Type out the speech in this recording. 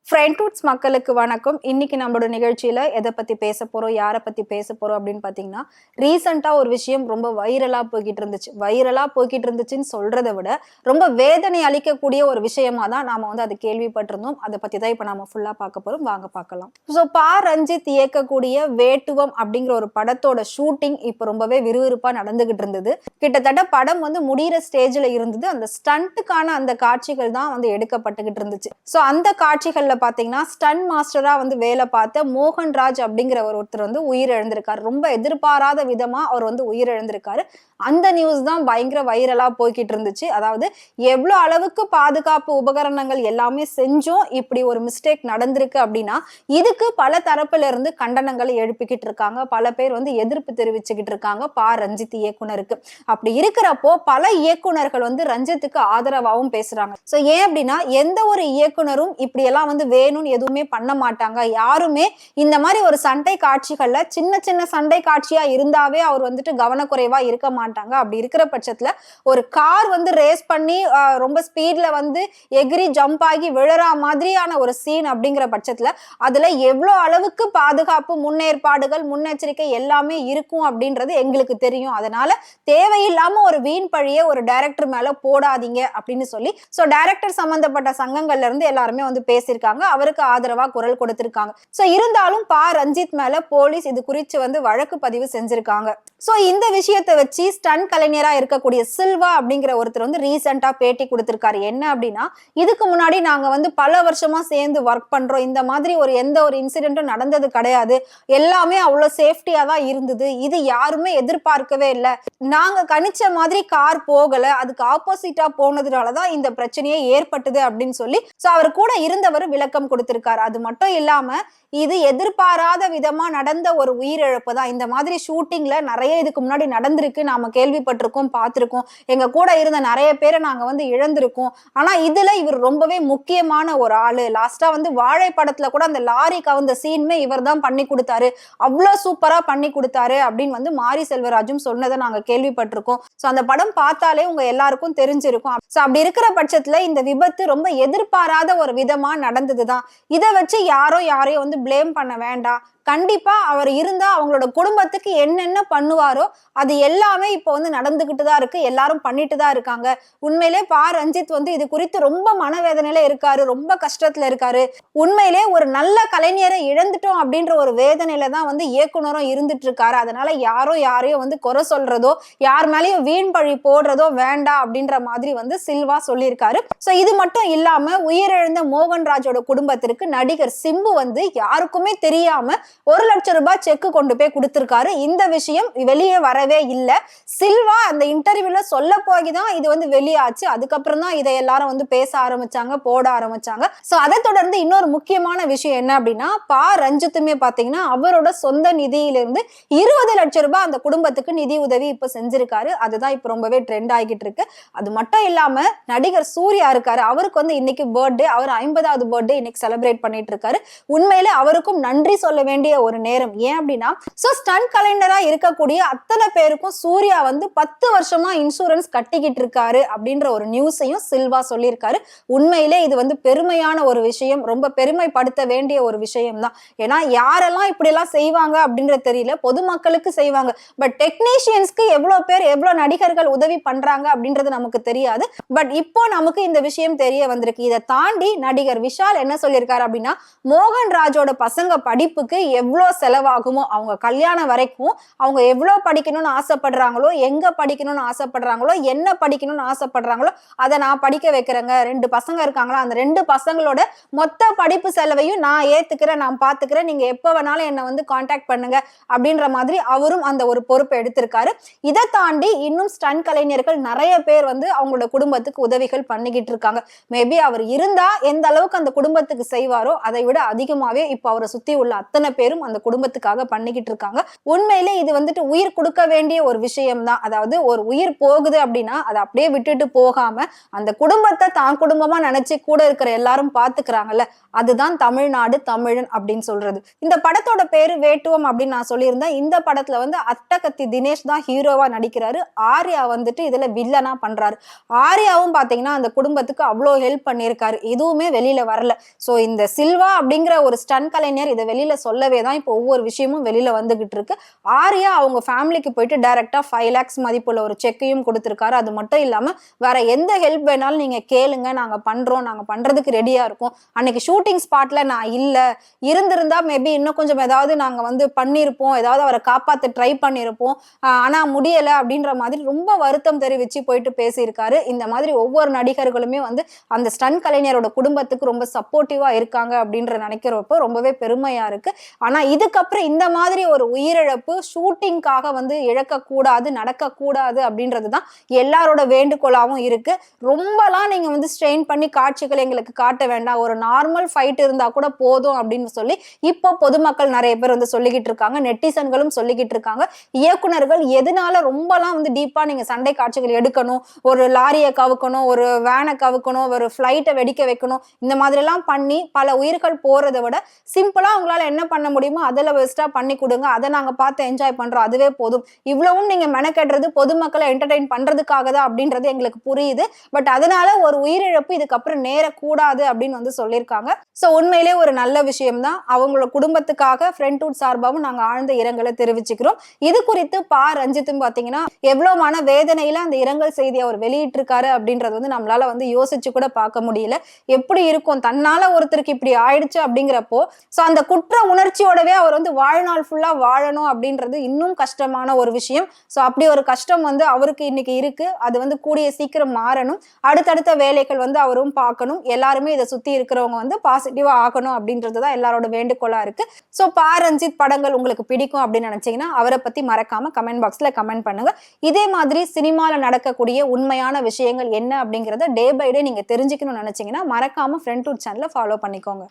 ஃப்ரெண்ட்வுட்ஸ் மக்களுக்கு வணக்கம். இன்னைக்கு நம்மளோட நிகழ்ச்சியில எதை பத்தி பேச போறோம், யாரை பத்தி பேச போறோம் அப்படின்னு பாத்தீங்கன்னா, ரீசெண்டா ஒரு விஷயம் ரொம்ப வைரலா போய்கிட்டு இருந்துச்சுன்னு சொல்றதை விட ரொம்ப வேதனை அளிக்கக்கூடிய ஒரு விஷயமா தான் நாம அதை கேள்விப்பட்டிருந்தோம். அதை பத்தி தான் இப்ப நாம ஃபுல்லா பார்க்க போறோம். வாங்க பார்க்கலாம். ஸோ ரஞ்சித் இயக்கக்கூடிய வேட்டுவம் அப்படிங்கிற ஒரு படத்தோட ஷூட்டிங் இப்ப ரொம்பவே விறுவிறுப்பா நடந்துகிட்டு இருந்தது. கிட்டத்தட்ட படம் முடிகிற ஸ்டேஜ்ல இருந்தது. அந்த ஸ்டண்ட்டுக்கான அந்த காட்சிகள் தான் எடுக்கப்பட்டுகிட்டு இருந்துச்சு. ஸோ அந்த காட்சிகள்ல பாத்தீங்கன்னா ஸ்டன் மாஸ்டரா வேலை பார்த்த மோகன்ராஜ் அப்படிங்கிற ஒருத்தர் உயிரிழந்திருக்காரு. ரொம்ப எதிர்பாராத விதமா அவர் உயிரிழந்திருக்காரு. அந்த நியூஸ் தான் பயங்கர வைரலா போய்கிட்டு இருந்துச்சு. அதாவது எவ்வளவு அளவுக்கு பாதுகாப்பு உபகரணங்கள் எல்லாமே செஞ்சோம் இப்படி ஒரு மிஸ்டேக் நடந்திருக்கு அப்படின்னா இதுக்கு பல தரப்புல இருந்து கண்டனங்களை எழுப்பிக்கிட்டு இருக்காங்க. பல பேர் எதிர்ப்பு தெரிவிச்சுக்கிட்டு இருக்காங்க ரஞ்சித் இயக்குனருக்கு. அப்படி இருக்கிறப்போ பல இயக்குனர்கள் ரஞ்சித்துக்கு ஆதரவாகவும் பேசுறாங்க. சோ ஏன் அப்படின்னா எந்த ஒரு இயக்குனரும் இப்படி எல்லாம் வேணும்னு எதுவுமே பண்ண மாட்டாங்க. யாருமே இந்த மாதிரி ஒரு சண்டை காட்சிகள்ல சின்ன சின்ன சண்டை காட்சியா இருந்தாவே அவர் கவனக்குறைவா இருக்க மாட்டாங்க. அப்படி இருக்கிற பட்சத்துல ஒரு கார் ரேஸ் பண்ணி ரொம்ப ஸ்பீட்ல எகிரி ஜம்ப் ஆகி விழற மாதிரியான ஒரு சீன் அப்படிங்கிற பட்சத்துல அதுல எவ்வளவு அளவுக்கு பாதுகாப்பு முன்னேற்பாடுகள் முன்னெச்சரிக்கை எல்லாமே இருக்கும் அப்படின்றது எங்களுக்கு தெரியும். அதனால தேவையில்லாம ஒரு வீண் பழிய ஒரு டைரக்டர் மேல போடாதீங்க அப்படின்னு சொல்லி சோ டைரக்டர் சம்பந்தப்பட்ட சங்கங்கள்ல இருந்து எல்லாருமே பேசியிருக்காங்க. அவருக்கு ஆதரவா குரல் கொடுத்திருக்காங்க. சோ இருந்தாலும் ரஞ்சித் மேல போலீஸ் இது குறித்து வழக்கு பதிவு செஞ்சிருக்காங்க. சோ இந்த விஷயத்தை வச்சு ஸ்டன் கலைஞரா இருக்கக்கூடிய சில்வா அப்படிங்கிற ஒருத்தர் ரீசெண்டா பேட்டி கொடுத்திருக்காரு. என்ன அப்படின்னா இதுக்கு முன்னாடி நாங்க பல வருஷமா சேர்ந்து ஒர்க் பண்றோம். இந்த மாதிரி எந்த ஒரு இன்சிடென்ட்டும் நடந்தது கிடையாது. எல்லாமே அவ்வளவு சேஃப்டியா தான் இருந்தது. இது யாருமே எதிர்பார்க்கவே இல்லை. நாங்க கணிச்ச மாதிரி கார் போகல, அதுக்கு ஆப்போசிட்டா போனதுனாலதான் இந்த பிரச்சனையே ஏற்பட்டது அப்படின்னு சொல்லி அவர் கூட இருந்தவர் விளக்கம் கொடுத்திருக்காரு. அது மட்டும் இல்லாம இது எதிர்பாராத விதமா நடந்த ஒரு உயிரிழப்பு தான். இந்த மாதிரி ஷூட்டிங்ல நிறைய இதுக்கு முன்னாடி நடந்திருக்கு. நாம கேள்விப்பட்டிருக்கோம், பார்த்திருக்கோம். எங்க கூட இருந்த நிறைய பேரை நாங்க இழந்திருக்கோம். ஆனா இதுல இவர் ரொம்பவே முக்கியமான ஒரு ஆளு. லாஸ்டா வாழை படத்துல கூட அந்த லாரி கவுந்த சீனுமே இவர் தான் பண்ணி கொடுத்தாரு. அவ்வளவு சூப்பரா பண்ணி கொடுத்தாரு அப்படின்னு மாரி செல்வராஜும் சொன்னதை நாங்க கேள்விப்பட்டிருக்கோம். சோ அந்த படம் பார்த்தாலே உங்க எல்லாருக்கும் தெரிஞ்சிருக்கும். சோ அப்படி இருக்கிற பட்சத்துல இந்த விபத்து ரொம்ப எதிர்பாராத ஒரு விதமா நடந்ததுதான். இதை வச்சு யாரையும் பிளேம் பண்ண வேண்டாம். கண்டிப்பா அவர் இருந்தா அவங்களோட குடும்பத்துக்கு என்னென்ன பண்ணுவாரோ அது எல்லாமே இப்போ நடந்துகிட்டு தான் இருக்கு. எல்லாரும் பண்ணிட்டு தான் இருக்காங்க. உண்மையிலே ரஞ்சித் இது குறித்து ரொம்ப மனவேதனையில இருக்காரு, ரொம்ப கஷ்டத்துல இருக்காரு. உண்மையிலே ஒரு நல்ல கலைஞரை இழந்துட்டோம் அப்படின்ற ஒரு வேதனையில தான் இயக்குனரும் இருந்துட்டு இருக்காரு. அதனால யாரையும் குறை சொல்றதோ யார் மேலேயும் வீண் பழி போடுறதோ வேண்டாம் அப்படின்ற மாதிரி சில்வா சொல்லியிருக்காரு. சோ இது மட்டும் இல்லாம உயிரிழந்த மோகன்ராஜோட குடும்பத்திற்கு நடிகர் சிம்பு யாருக்குமே தெரியாம 1 லட்சம் ரூபாய் செக் கொண்டு போய் கொடுத்திருக்காரு. இந்த விஷயம் வெளியே வரவே இல்லை. சில்வா அந்த இன்டர்வியூல சொல்ல போய்தான் இது வெளியாச்சு. அதுக்கப்புறம் தான் இதை எல்லாரும் பேச ஆரம்பிச்சாங்க, போட ஆரம்பிச்சாங்க. சோ அதை தொடர்ந்து இன்னொரு முக்கியமான விஷயம் என்ன அப்படின்னா ரஞ்சித்துமே பாத்தீங்கன்னா அவரோட சொந்த நிதியிலிருந்து 20 லட்சம் ரூபாய் அந்த குடும்பத்துக்கு நிதி உதவி இப்ப செஞ்சிருக்காரு. அதுதான் இப்ப ரொம்பவே ட்ரெண்ட் ஆகிட்டு இருக்கு. அது மட்டும் இல்லாம நடிகர் சூர்யா இருக்காரு. அவருக்கு இன்னைக்கு பர்த்டே. அவர் 50வது பர்த்டே இன்னைக்கு செலிப்ரேட் பண்ணிட்டு இருக்காரு. உண்மையிலே அவருக்கும் நன்றி சொல்ல வேண்டிய ஒரு நேரம். ஏன் அப்படின்னா ஸ்டண்ட் கலைஞரா இருக்கக்கூடிய அத்தனை பேருக்கும் சூர்யா 10 வருஷமா இன்சூரன்ஸ் கட்டிக்கிட்டு இருக்காரு அப்படின்ற ஒரு நியூஸையும் சில்வா சொல்லியிருக்காரு. உண்மையிலே இது பெருமையான ஒரு விஷயம், ரொம்ப பெருமைப்படுத்த வேண்டிய ஒரு விஷயம் தான். ஏன்னா யாரெல்லாம் இப்படி எல்லாம் செய்வாங்க அப்படின்றது தெரியல. பொதுமக்களுக்கு செய்வாங்க, பட் டெக்னீஷியன்ஸ்க்கு எவ்வளவு பேர் எவ்வளவு நடிகர்கள் உதவி பண்றாங்க அப்படின்றது நமக்கு தெரியாது. பட் இப்போ நமக்கு இந்த விஷயம் தெரிய வந்திருக்கு. இதை தாண்டி நடிகர் விஷால் என்ன சொல்லியிருக்காரு அப்படின்னா மோகன்ராஜோட பசங்க படிப்புக்கு எவ்வளவு செலவாகுமோ அவங்க கல்யாணம் வரைக்கும் அவங்க எவ்வளவு படிக்கணும்னு ஆசைப்படுறாங்களோ, எங்க படிக்கணும்னு ஆசைப்படுறாங்களோ, என்ன படிக்கணும்னு ஆசைப்படுறாங்களோ அதை நான் படிக்க வைக்கிறேங்க. 2 பசங்க இருக்காங்களா, அந்த 2 பசங்களோட மொத்த படிப்பு செலவையும் நான் ஏத்துக்கிறேன், நான் பாத்துக்கிறேன். நீங்க எப்ப வேணாலும் என்ன கான்டாக்ட் பண்ணுங்க அப்படின்ற மாதிரி அவரும் அந்த ஒரு பொறுப்பை எடுத்திருக்காரு. இதை தாண்டி இன்னும் ஸ்டன் கலைஞர்கள் நிறைய பேர் அவங்களோட குடும்பத்துக்கு உதவிகள் பண்ணிக்கிட்டு இருக்காங்க. மேபி அவர் இருந்தா எந்த அளவுக்கு அந்த குடும்பத்துக்கு செய்வாரோ அதை விட அதிகமாவே இப்ப அவரை சுத்தி உள்ள அத்தனை பேரும் அந்த குடும்பத்துக்காக பண்ணிக்கிட்டு இருக்காங்க. உண்மையிலே இது வந்துட்டு உயிர் கொடுக்க வேண்டிய ஒரு விஷயம் தான். அதாவது ஒரு உயிர் போகுது அப்படின்னா அதை அப்படியே விட்டுட்டு போகாம அந்த குடும்பத்தை தான் குடும்பமா நினைச்சு கூட இருக்கிற எல்லாரும் பாத்துக்கிறாங்கல்ல, அதுதான் தமிழ்நாடு தமிழன் அப்படின்னு சொல்றது. இந்த படத்தோட பேரு வேட்டுவம் அப்படின்னு நான் சொல்லியிருந்தேன். இந்த படத்துல வந்து அட்டகத்தி தினேஷ் தான் ஹீரோவா நடிக்கிறாரு. ஆர்யா வந்துட்டு இதுல வில்லனா பண்றாரு. ஆர்யாவும் பாத்தீங்கன்னா அந்த குடும்பத்துக்கு அவ்வளோ ஹெல்ப் பண்ணியிருக்காரு. எதுவுமே வெளியில வரல. சோ இந்த சில்வா அப்படிங்கிற ஒரு ஸ்டன் கலைஞர் இதை வெளியில சொல்லவே தான் இப்போ ஒவ்வொரு விஷயமும் வெளியில வந்துகிட்டு இருக்கு. ஆர்யா அவங்க ஃபேமிலிக்கு போயிட்டு டைரக்டா 5 lakhs மதிப்புள்ள ஒரு செக்கையும் கொடுத்திருக்காரு. அது மட்டும் இல்லாம வேற எந்த ஹெல்ப் வேணாலும் நீங்க கேளுங்க, நாங்க பண்றோம், நாங்க பண்றதுக்கு ரெடியா இருக்கோம். அன்னைக்கு ஷூட்டிங் ஸ்பாட்ல நான் இல்ல, இருந்திருந்தா மேபி இன்னும் கொஞ்சம் ஏதாவது நாங்க வந்து பண்ணிருப்போம், ஏதாவது அவரை காப்பாத்த ட்ரை பண்ணிருப்போம், ஆனா முடியல அப்படின்ற மாதிரி ரொம்ப வருத்தம் தெரிவிச்சு போயிட்டு பேசியிருக்காரு. இந்த மாதிரி ஒவ்வொரு நடிகர்களுமே வந்து அந்த ஸ்டன் கலைஞரோட குடும்பத்துக்கு ரொம்ப சப்போர்ட்டிவா இருக்காங்க அப்படின்ற நினைக்கிறப்போ ரொம்பவே பெருமையா இருக்கு. ஆனா இதுக்கப்புறம் இந்த மாதிரி ஒரு உயிரிழப்பு ஷூட்டிங்காக வந்து இழக்கக்கூடாது, நடக்கக்கூடாது அப்படின்றதுதான் எல்லாரோட வேண்டுகோளாவும் இருக்கு. ரொம்பலாம் நீங்க வந்து ஸ்ட்ரெயின் பண்ணி காட்சிகள் எங்களுக்கு காட்ட வேண்டாம், ஒரு நார்மல் ஃபைட் இருந்தா கூட போதும் அப்படின்னு சொல்லி இப்போ பொதுமக்கள் நிறைய பேர் வந்து சொல்லிக்கிட்டு இருக்காங்க. நெட்டிசன்களும் சொல்லிக்கிட்டு இருக்காங்க. இயக்குனர்கள் எதனால ரொம்பலாம் வந்து டீப்பா நீங்க சண்டை காட்சிகள் எடுக்கணும், ஒரு லாரியை கவுக்கணும், ஒரு வேனை கவுக்கணும், ஒரு ஃபிளைட்டை வெடிக்க வைக்கணும், இந்த மாதிரி எல்லாம் பண்ணி பல உயிர்கள் போறதை விட சிம்பிளா உங்களால என்ன பண்ண முடியுமோ அதில் பெஸ்டா பண்ணி கொடுங்க, அதை நாங்க பார்த்து என்ஜாய் பண்றோம், அதுவே போதும். இவ்வளவும் நீங்க மெனக்கெடுறது பொதுமக்களை என்டர்டெயின் பண்றதுக்காக தான் அப்படின்றது எங்களுக்கு புரியுது. பட் அதனால ஒரு உயிரிழப்பு இதுக்கப்புறம் நேரக்கூடாது அப்படின்னு வந்து சொல்லியிருக்காங்க. ஸோ உண்மையிலே ஒரு நல்ல விஷயம் தான். அவங்களோட குடும்பத்துக்காக ஃப்ரெண்ட்வுட் சார்பாகவும் நாங்க ஆழ்ந்த இரங்கலை தெரிவிச்சுக்கிறோம். இது குறித்து ரஞ்சித்தும் பாத்தீங்கன்னா எவ்வளவு மன வேதனையில அந்த இரங்கல் செய்தி அவர் வெளியிட்டிருக்காரு அப்படின்றது வந்து நம்மளால வந்து யோசிச்சு கூட பார்க்க முடியல. எப்படி இருக்கும் தன்னால ஒருத்தருக்கு இப்படி ஆயிடுச்சு அப்படிங்கிறப்போ சோ அந்த குற்ற உணர்ச்சியோடவே அவர் வந்து வாழ்நாள் ஃபுல்லா வாழணும் அப்படின்றது இன்னும் கஷ்டமான ஒரு விஷயம். சோ அப்படி ஒரு கஷ்டம் வந்து அவருக்கு இன்னைக்கு இருக்கு. அது வந்து கூடிய சீக்கிரம் மாறணும். அடுத்தடுத்த வேலைகள் வந்து அவரும் பார்க்கணும். எல்லாருமே இதை சுத்தி இருக்கிறவங்க வந்து பாசிட்டிவா ஆகணும் அப்படின்றதுதான் எல்லாரோட வேண்டுகோளா இருக்கு. சோ ரஞ்சித் படங்கள் உங்களுக்கு பிடிக்கும் அப்படின்னு நினைச்சீங்கன்னா அவரை பத்தி மறக்காம கமெண்ட் பாக்ஸ்ல கமெண்ட் பண்ணுங்க. இதே மாதிரி சினிமால நடக்கக்கூடிய உண்மையான விஷயங்கள் என்ன அப்படிங்கறத டே பை டே நீங்க தெரிஞ்சுக்கணும்னு நினைச்சீங்கன்னா மறக்காம ஃப்ரெண்ட்வுட் சேனலை ஃபாலோ பண்ணிக்கோங்க.